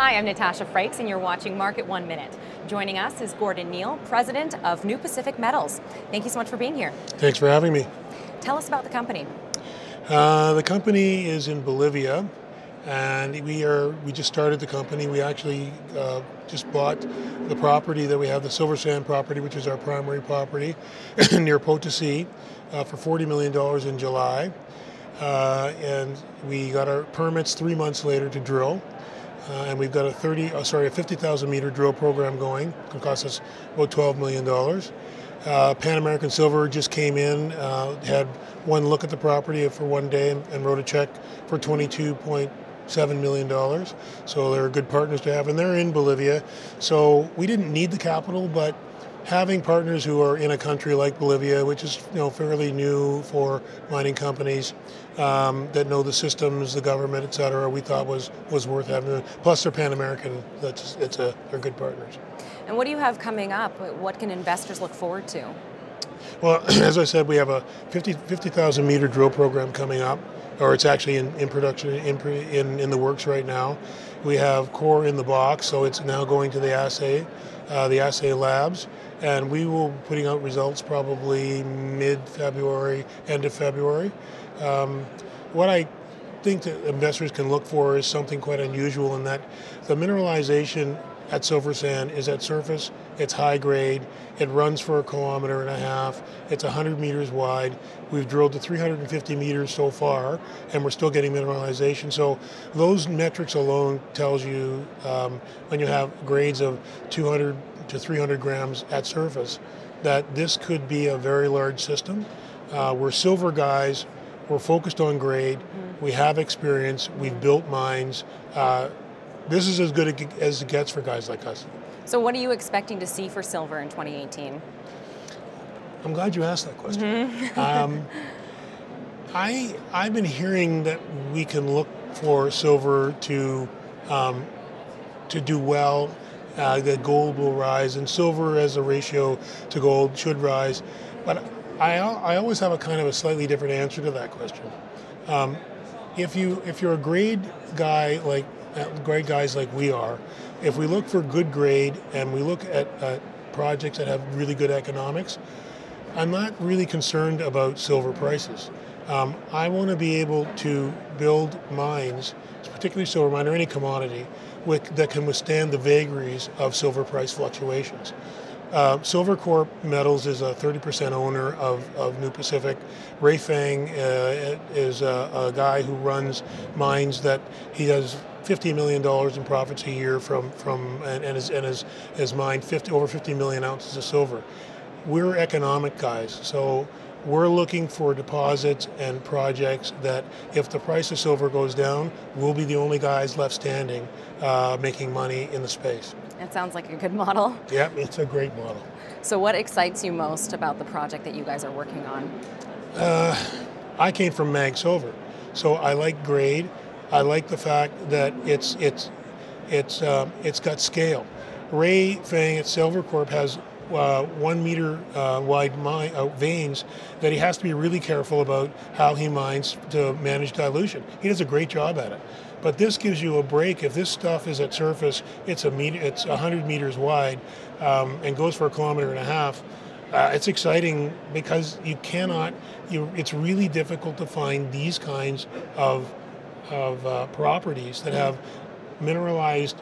Hi, I'm Natasha Frakes, and you're watching Market 1 Minute. Joining us is Neal, president of New Pacific Metals. Thank you so much for being here. Thanks for having me. Tell us about the company. The company is in Bolivia, and we just started the company. We actually just bought the property that we have, the silver sand property, which is our primary property, near Potosi, for $40 million in July. And we got our permits 3 months later to drill. And we've got a 50,000 meter drill program going. It's going to cost us about $12 million. Pan American Silver just came in, had one look at the property for one day and wrote a check for $22.7 million. So they're good partners to have, and they're in Bolivia. So we didn't need the capital, but having partners who are in a country like Bolivia, which is fairly new for mining companies, that know the systems, the government, et cetera, we thought was worth having. Plus they're Pan American. They're good partners. And what do you have coming up? What can investors look forward to? Well, as I said, we have a 50,000 meter drill program coming up, or it's actually in production, in the works right now. We have core in the box, so it's now going to the assay labs, and we will be putting out results probably mid-February, end of February. What I think that investors can look for is something quite unusual in that the mineralization at silver sand is at surface, it's high grade, it runs for 1.5 kilometers, it's 100 meters wide. We've drilled to 350 meters so far, and we're still getting mineralization. So those metrics alone tells you when you have grades of 200 to 300 grams at surface, that this could be a very large system. We're silver guys, we're focused on grade, we have experience, we've built mines. This is as good as it gets for guys like us. So what are you expecting to see for silver in 2018? I'm glad you asked that question. I've been hearing that we can look for silver to do well, that gold will rise, and silver as a ratio to gold should rise. But I always have a kind of a slightly different answer to that question. If you're a grade guy great guys like we are, if we look for good grade and we look at projects that have really good economics, I'm not really concerned about silver prices. I want to be able to build mines, particularly silver mine or any commodity, that can withstand the vagaries of silver price fluctuations. Silver Corp Metals is a 30% owner of New Pacific. Ray Fang is a guy who runs mines that he has $50 million in profits a year and has mined over 50 million ounces of silver. We're economic guys, so we're looking for deposits and projects that if the price of silver goes down, we'll be the only guys left standing making money in the space. It sounds like a good model. Yeah, it's a great model. So what excites you most about the project that you guys are working on? I came from Mag Silver, so I like grade. I like the fact that it's got scale. Ray Fang at Silver Corp has 1 meter wide veins that he has to be really careful about how he mines to manage dilution. He does a great job at it. But this gives you a break. If this stuff is at surface, it's 100 meters wide and goes for 1.5 kilometers. It's exciting because it's really difficult to find these kinds of properties that have mineralized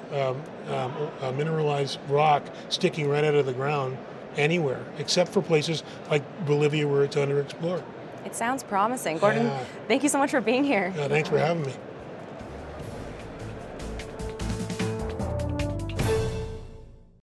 rock sticking right out of the ground anywhere, except for places like Bolivia where it's underexplored. It sounds promising. Gordon, thank you so much for being here. Thanks for having me.